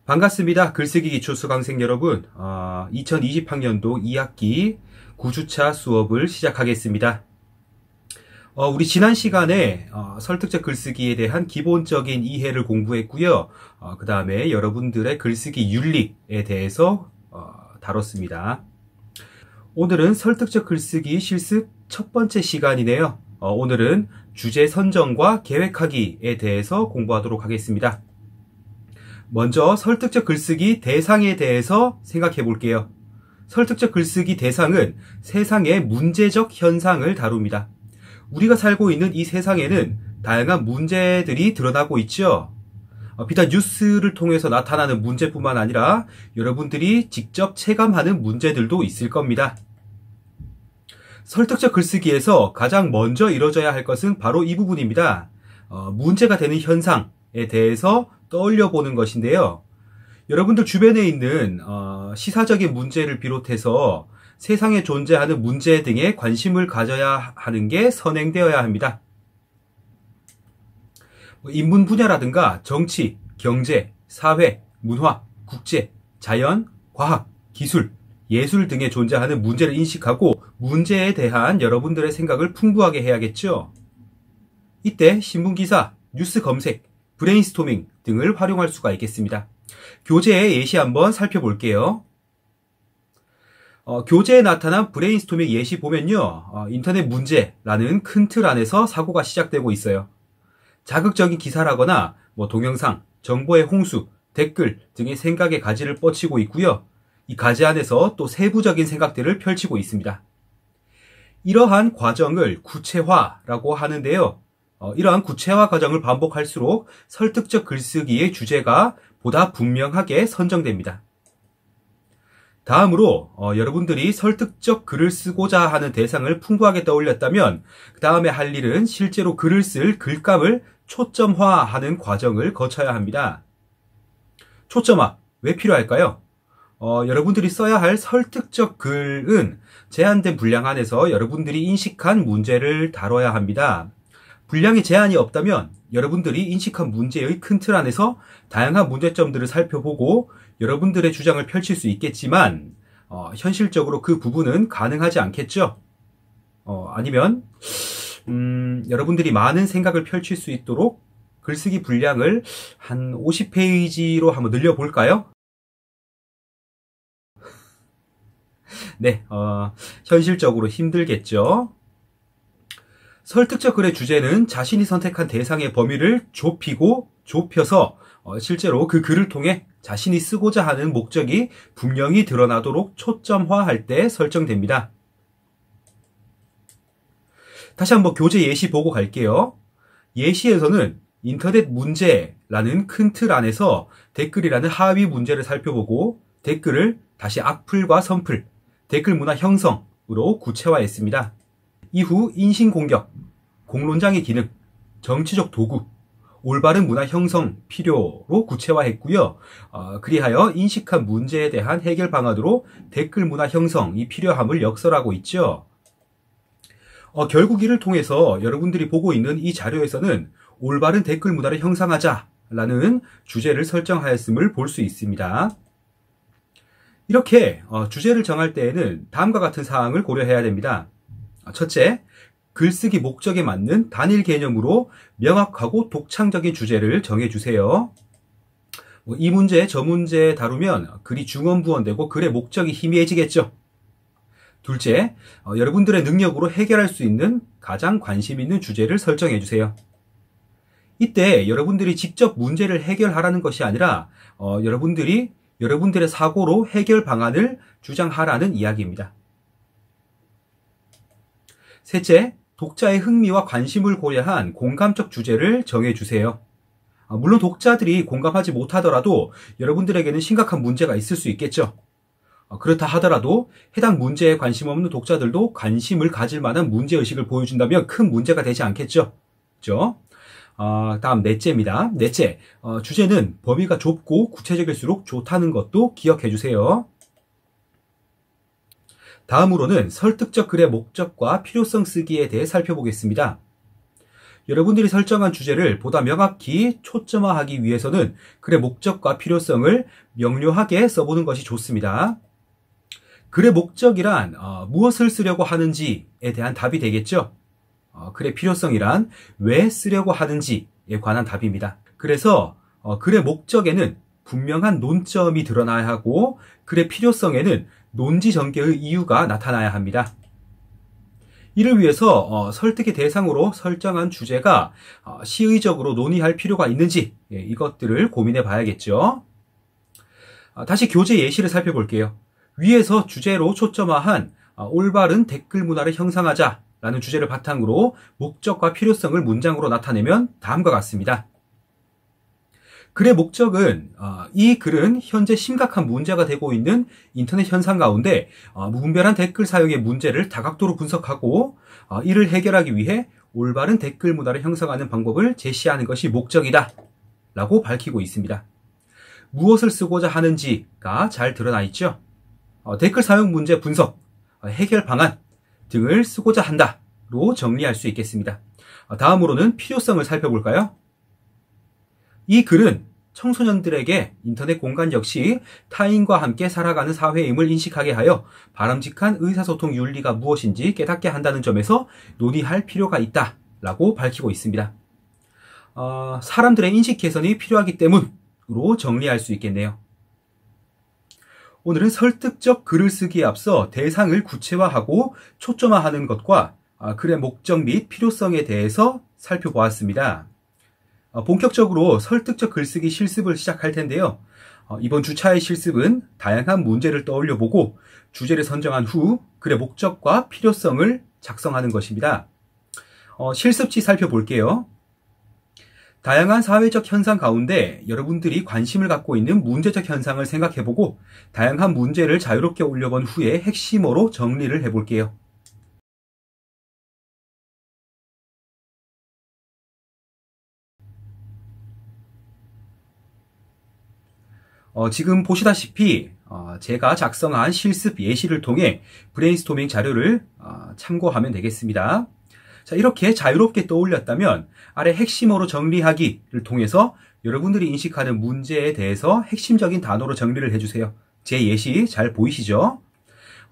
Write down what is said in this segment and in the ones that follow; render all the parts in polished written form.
반갑습니다. 글쓰기 기초 수강생 여러분. 2020학년도 2학기 9주차 수업을 시작하겠습니다. 우리 지난 시간에 설득적 글쓰기에 대한 기본적인 이해를 공부했고요. 그 다음에 여러분들의 글쓰기 윤리에 대해서 다뤘습니다. 오늘은 설득적 글쓰기 실습 첫 번째 시간이네요. 오늘은 주제 선정과 계획하기에 대해서 공부하도록 하겠습니다. 먼저 설득적 글쓰기 대상에 대해서 생각해 볼게요. 설득적 글쓰기 대상은 세상의 문제적 현상을 다룹니다. 우리가 살고 있는 이 세상에는 다양한 문제들이 드러나고 있죠. 비단 뉴스를 통해서 나타나는 문제뿐만 아니라 여러분들이 직접 체감하는 문제들도 있을 겁니다. 설득적 글쓰기에서 가장 먼저 이루어져야 할 것은 바로 이 부분입니다. 문제가 되는 현상에 대해서 떠올려 보는 것인데요. 여러분들 주변에 있는 시사적인 문제를 비롯해서 세상에 존재하는 문제 등에 관심을 가져야 하는 게 선행되어야 합니다. 인문 분야라든가 정치, 경제, 사회, 문화, 국제, 자연, 과학, 기술, 예술 등에 존재하는 문제를 인식하고 문제에 대한 여러분들의 생각을 풍부하게 해야겠죠. 이때 신문기사, 뉴스 검색, 브레인스토밍 등을 활용할 수가 있겠습니다. 교재의 예시 한번 살펴볼게요. 교재에 나타난 브레인스토밍 예시 보면요. 인터넷 문제라는 큰 틀 안에서 사고가 시작되고 있어요. 자극적인 기사라거나 동영상, 정보의 홍수, 댓글 등의 생각의 가지를 뻗치고 있고요. 이 가지 안에서 또 세부적인 생각들을 펼치고 있습니다. 이러한 과정을 구체화라고 하는데요. 이러한 구체화 과정을 반복할수록 설득적 글쓰기의 주제가 보다 분명하게 선정됩니다. 다음으로 여러분들이 설득적 글을 쓰고자 하는 대상을 풍부하게 떠올렸다면 그 다음에 할 일은 실제로 글을 쓸 글감을 초점화하는 과정을 거쳐야 합니다. 초점화, 왜 필요할까요? 여러분들이 써야 할 설득적 글은 제한된 분량 안에서 여러분들이 인식한 문제를 다뤄야 합니다. 분량에 제한이 없다면 여러분들이 인식한 문제의 큰 틀 안에서 다양한 문제점들을 살펴보고 여러분들의 주장을 펼칠 수 있겠지만 현실적으로 그 부분은 가능하지 않겠죠. 아니면 여러분들이 많은 생각을 펼칠 수 있도록 글쓰기 분량을 한 50페이지로 한번 늘려볼까요? 네, 현실적으로 힘들겠죠. 설득적 글의 주제는 자신이 선택한 대상의 범위를 좁혀서 실제로 그 글을 통해 자신이 쓰고자 하는 목적이 분명히 드러나도록 초점화할 때 설정됩니다. 다시 한번 교재 예시 보고 갈게요. 예시에서는 인터넷 문제라는 큰 틀 안에서 댓글이라는 하위 문제를 살펴보고 댓글을 다시 악플과 선플, 댓글 문화 형성으로 구체화했습니다. 이후 인신공격, 공론장의 기능, 정치적 도구, 올바른 문화 형성 필요로 구체화했고요. 그리하여 인식한 문제에 대한 해결 방안으로 댓글 문화 형성이 필요함을 역설하고 있죠. 결국 이를 통해서 여러분들이 보고 있는 이 자료에서는 올바른 댓글 문화를 형성하자라는 주제를 설정하였음을 볼 수 있습니다. 이렇게 주제를 정할 때에는 다음과 같은 사항을 고려해야 됩니다. 첫째, 글쓰기 목적에 맞는 단일 개념으로 명확하고 독창적인 주제를 정해주세요. 이 문제, 저 문제 다루면 글이 중언부언되고 글의 목적이 희미해지겠죠. 둘째, 여러분들의 능력으로 해결할 수 있는 가장 관심 있는 주제를 설정해주세요. 이때 여러분들이 직접 문제를 해결하라는 것이 아니라 여러분들의 사고로 해결 방안을 주장하라는 이야기입니다. 셋째, 독자의 흥미와 관심을 고려한 공감적 주제를 정해주세요. 물론 독자들이 공감하지 못하더라도 여러분들에게는 심각한 문제가 있을 수 있겠죠. 그렇다 하더라도 해당 문제에 관심 없는 독자들도 관심을 가질 만한 문제의식을 보여준다면 큰 문제가 되지 않겠죠. 그렇죠? 다음 넷째입니다. 넷째, 주제는 범위가 좁고 구체적일수록 좋다는 것도 기억해 주세요. 다음으로는 설득적 글의 목적과 필요성 쓰기에 대해 살펴보겠습니다. 여러분들이 설정한 주제를 보다 명확히 초점화하기 위해서는 글의 목적과 필요성을 명료하게 써보는 것이 좋습니다. 글의 목적이란 무엇을 쓰려고 하는지에 대한 답이 되겠죠. 글의 필요성이란 왜 쓰려고 하는지에 관한 답입니다. 그래서 글의 목적에는 분명한 논점이 드러나야 하고 글의 필요성에는 논지전개의 이유가 나타나야 합니다. 이를 위해서 설득의 대상으로 설정한 주제가 시의적으로 논의할 필요가 있는지 이것들을 고민해 봐야겠죠. 다시 교재 예시를 살펴볼게요. 위에서 주제로 초점화한 올바른 댓글 문화를 형성하자 라는 주제를 바탕으로 목적과 필요성을 문장으로 나타내면 다음과 같습니다. 글의 목적은 이 글은 현재 심각한 문제가 되고 있는 인터넷 현상 가운데 무분별한 댓글 사용의 문제를 다각도로 분석하고 이를 해결하기 위해 올바른 댓글 문화를 형성하는 방법을 제시하는 것이 목적이다 라고 밝히고 있습니다. 무엇을 쓰고자 하는지가 잘 드러나 있죠. 댓글 사용 문제 분석, 해결 방안 등을 쓰고자 한다로 정리할 수 있겠습니다. 다음으로는 필요성을 살펴볼까요? 이 글은 청소년들에게 인터넷 공간 역시 타인과 함께 살아가는 사회임을 인식하게 하여 바람직한 의사소통 윤리가 무엇인지 깨닫게 한다는 점에서 논의할 필요가 있다라고 밝히고 있습니다. 사람들의 인식 개선이 필요하기 때문으로 정리할 수 있겠네요. 오늘은 설득적 글을 쓰기에 앞서 대상을 구체화하고 초점화하는 것과 글의 목적 및 필요성에 대해서 살펴보았습니다. 본격적으로 설득적 글쓰기 실습을 시작할 텐데요. 이번 주차의 실습은 다양한 문제를 떠올려보고 주제를 선정한 후 글의 목적과 필요성을 작성하는 것입니다. 실습지 살펴볼게요. 다양한 사회적 현상 가운데 여러분들이 관심을 갖고 있는 문제적 현상을 생각해보고 다양한 문제를 자유롭게 올려본 후에 핵심어로 정리를 해볼게요. 지금 보시다시피 제가 작성한 실습 예시를 통해 브레인스토밍 자료를 참고하면 되겠습니다. 자, 이렇게 자유롭게 떠올렸다면 아래 핵심어로 정리하기를 통해서 여러분들이 인식하는 문제에 대해서 핵심적인 단어로 정리를 해주세요. 제 예시 잘 보이시죠?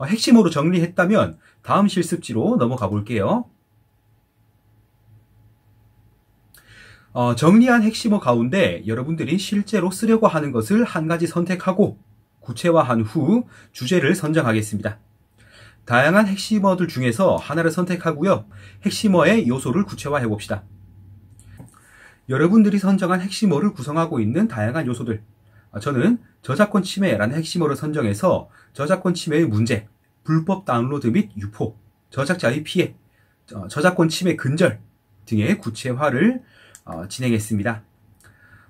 핵심어로 정리했다면 다음 실습지로 넘어가 볼게요. 정리한 핵심어 가운데 여러분들이 실제로 쓰려고 하는 것을 한 가지 선택하고 구체화한 후 주제를 선정하겠습니다. 다양한 핵심어들 중에서 하나를 선택하고요. 핵심어의 요소를 구체화해 봅시다. 여러분들이 선정한 핵심어를 구성하고 있는 다양한 요소들. 저는 저작권 침해라는 핵심어를 선정해서 저작권 침해의 문제, 불법 다운로드 및 유포, 저작자의 피해, 저작권 침해 근절 등의 구체화를 진행했습니다.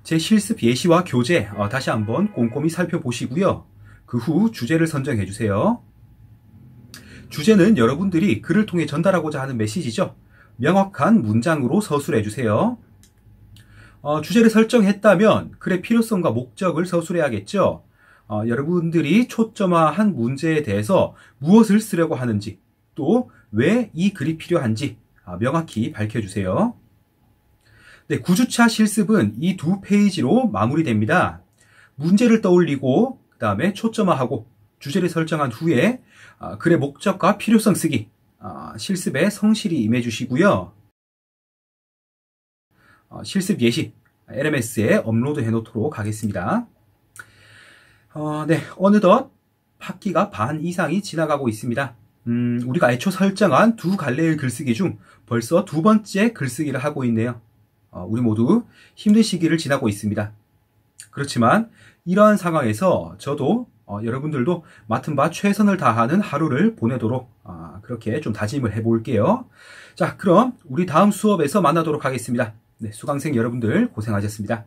제 실습 예시와 교재 다시 한번 꼼꼼히 살펴보시고요. 그 후 주제를 선정해 주세요. 주제는 여러분들이 글을 통해 전달하고자 하는 메시지죠. 명확한 문장으로 서술해 주세요. 주제를 설정했다면 글의 필요성과 목적을 서술해야겠죠. 여러분들이 초점화한 문제에 대해서 무엇을 쓰려고 하는지 또 왜 이 글이 필요한지 명확히 밝혀주세요. 네, 9주차 실습은 이 두 페이지로 마무리됩니다. 문제를 떠올리고 그 다음에 초점화하고 주제를 설정한 후에 글의 목적과 필요성 쓰기 실습에 성실히 임해 주시고요. 실습 예시 LMS에 업로드 해 놓도록 하겠습니다. 네, 어느덧 학기가 반 이상이 지나가고 있습니다. 우리가 애초 설정한 두 갈래의 글쓰기 중 벌써 두 번째 글쓰기를 하고 있네요. 우리 모두 힘든 시기를 지나고 있습니다. 그렇지만 이러한 상황에서 저도 여러분들도 맡은 바 최선을 다하는 하루를 보내도록 그렇게 좀 다짐을 해볼게요. 자, 그럼 우리 다음 수업에서 만나도록 하겠습니다. 네, 수강생 여러분들 고생하셨습니다.